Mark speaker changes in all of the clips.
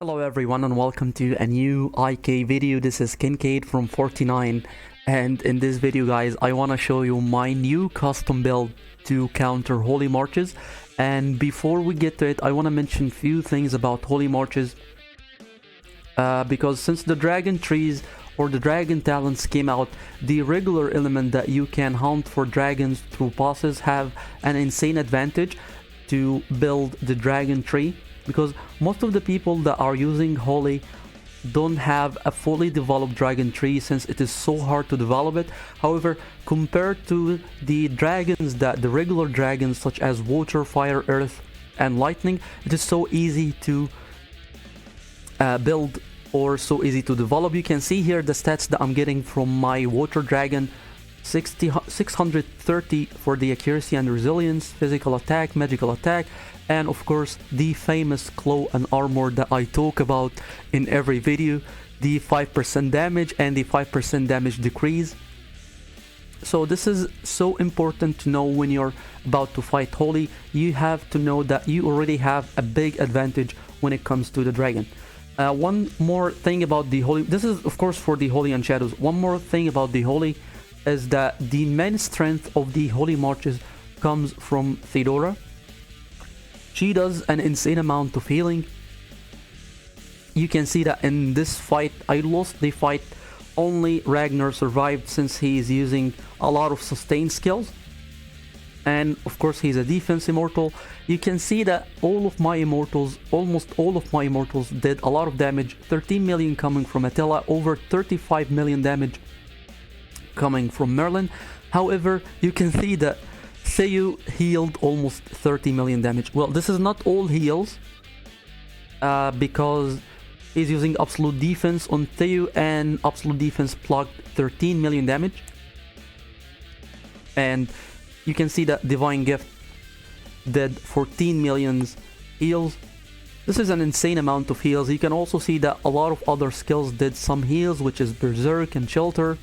Speaker 1: Hello everyone and welcome to a new IK video. This is Kincaid from 49, and in this video guys I want to show you my new custom build to counter holy marches. And before we get to it, I want to mention few things about holy marches, because since the dragon trees or the dragon talents came out, the regular element that you can hunt for dragons through bosses have an insane advantage to build the dragon tree, because most of the people that are using holy don't have a fully developed dragon tree since it is so hard to develop it. However, compared to the dragons, that the regular dragons such as water, fire, earth and lightning, it is so easy to build or so easy to develop. You can see here the stats that I'm getting from my water dragon: 630 for the accuracy and resilience, physical attack, magical attack, and of course the famous claw and armor that I talk about in every video, the 5% damage and the 5% damage decrease. So this is so important to know when you're about to fight holy. You have to know that you already have a big advantage when it comes to the dragon. One more thing about the holy, this is of course for the holy and shadows. One more thing about the holy is that the main strength of the holy marches comes from Theodora. She does an insane amount of healing. You can see that in this fight, I lost the fight, only Ragnar survived since he is using a lot of sustain skills. And of course he's a defense immortal. You can see that all of my immortals, almost all of my immortals, did a lot of damage. 13 million coming from Attila, over 35 million damage coming from Merlin. However, you can see that Theo healed almost 30 million damage. Well, this is not all heals, because he's using absolute defense on Theo, and absolute defense plugged 13 million damage. And you can see that Divine Gift did 14 million heals. This is an insane amount of heals. You can also see that a lot of other skills did some heals, which is Berserk and Shelter.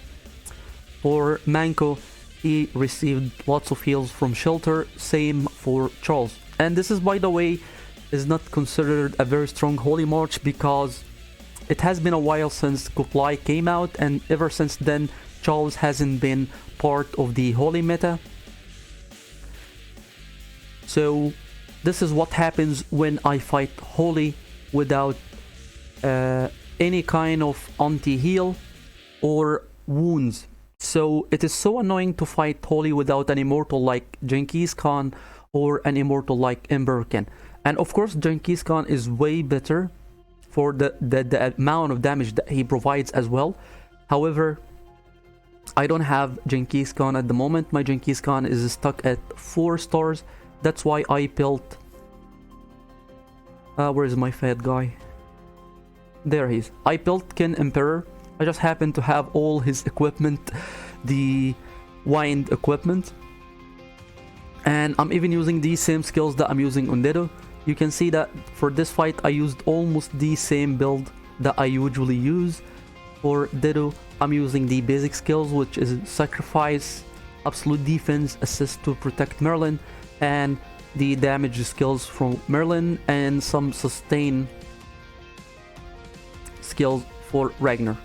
Speaker 1: For Manko, he received lots of heals from Shelter, same for Charles. And this is, by the way, is not considered a very strong holy march because it has been a while since Kublai came out, and ever since then Charles hasn't been part of the holy meta. So this is what happens when I fight holy without any kind of anti-heal or wounds. So it is so annoying to fight holy without an immortal like Genghis Khan or an immortal like Emberken. And of course Genghis Khan is way better for the amount of damage that he provides as well. However, I don't have Genghis Khan at the moment. My Genghis Khan is stuck at 4 stars. That's why I built... where is my fat guy? There he is. I built Ken Emperor. I just happen to have all his equipment, the wind equipment. And I'm even using these same skills that I'm using on Dedo. You can see that for this fight I used almost the same build that I usually use. For Dedo, I'm using the basic skills, which is Sacrifice, Absolute Defense, Assist to protect Merlin, and the damage skills from Merlin, and some sustain skills for Ragnar.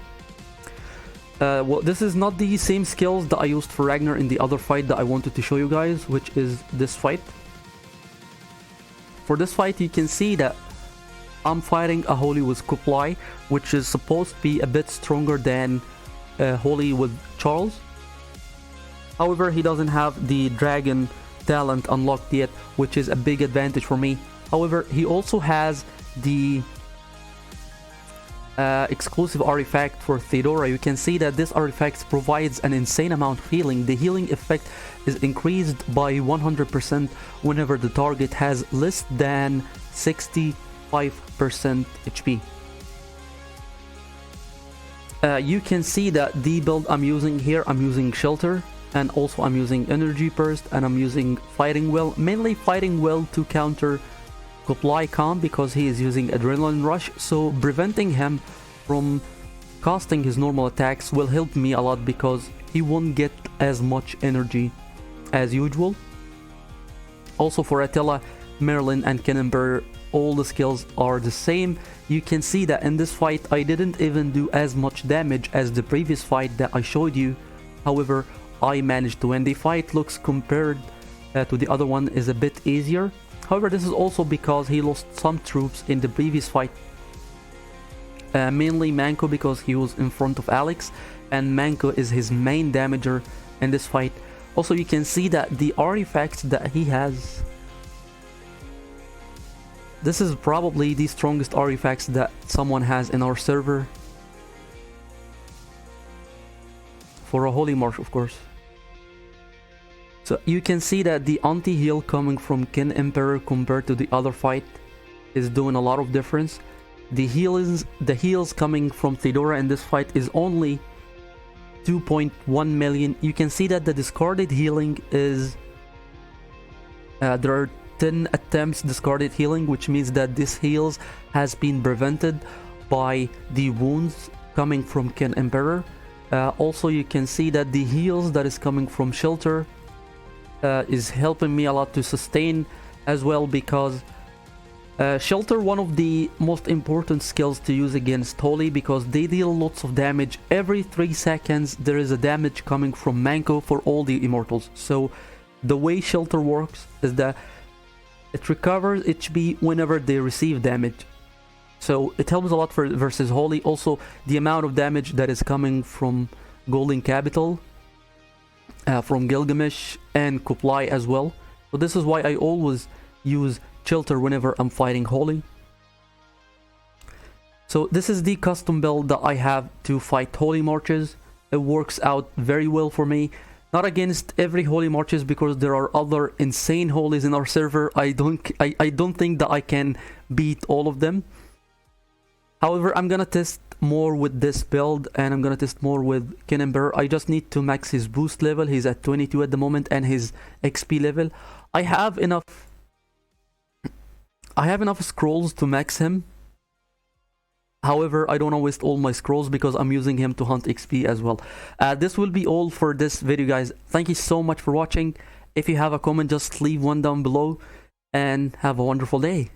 Speaker 1: Well, this is not the same skills that I used for Ragnar in the other fight that I wanted to show you guys, which is this fight. For this fight, you can see that I'm fighting a holy with Kublai, which is supposed to be a bit stronger than holy with Charles. However, he doesn't have the dragon talent unlocked yet, which is a big advantage for me. However, he also has the exclusive artifact for Theodora. You can see that this artifact provides an insane amount of healing. The healing effect is increased by 100% whenever the target has less than 65% HP. You can see that the build I'm using here, I'm using Shelter, and also I'm using Energy Burst, and I'm using Fighting Will, mainly Fighting Will to counter Kublai Khan because he is using Adrenaline Rush, so preventing him from casting his normal attacks will help me a lot because he won't get as much energy as usual. Also for Attila, Merlin and Ken Emperor, all the skills are the same. You can see that in this fight I didn't even do as much damage as the previous fight that I showed you. However, I managed to win. The fight looks compared to the other one is a bit easier. However, this is also because he lost some troops in the previous fight. Mainly Manko, because he was in front of Alex, and Manko is his main damager in this fight. Also, you can see that the artifacts that he has, this is probably the strongest artifacts that someone has in our server. For a Holy March, of course. So you can see that the anti-heal coming from Ken Emperor compared to the other fight is doing a lot of difference. The heals coming from Theodora in this fight is only 2.1 million. You can see that the discarded healing is there are 10 attempts discarded healing, which means that this heals has been prevented by the wounds coming from Ken Emperor. Also, you can see that the heals that is coming from Shelter is helping me a lot to sustain as well, because Shelter, one of the most important skills to use against Holy, because they deal lots of damage. Every 3 seconds there is a damage coming from Manko for all the immortals. So the way Shelter works is that it recovers HP whenever they receive damage. So it helps a lot for versus Holy. Also, the amount of damage that is coming from Golden Capital, from Gilgamesh and Kublai as well. So this is why I always use Shelter whenever I'm fighting Holy. So this is the custom build that I have to fight Holy Marches. It works out very well for me. Not against every Holy Marches, because there are other insane Holies in our server. I don't think that I can beat all of them. However, I'm gonna test more with this build, and I'm gonna test more with Ken Emperor. I just need to max his boost level. He's at 22 at the moment, and his XP level. I have enough scrolls to max him. However, I don't want to waste all my scrolls because I'm using him to hunt XP as well. This will be all for this video, guys. Thank you so much for watching. If you have a comment, just leave one down below, and have a wonderful day.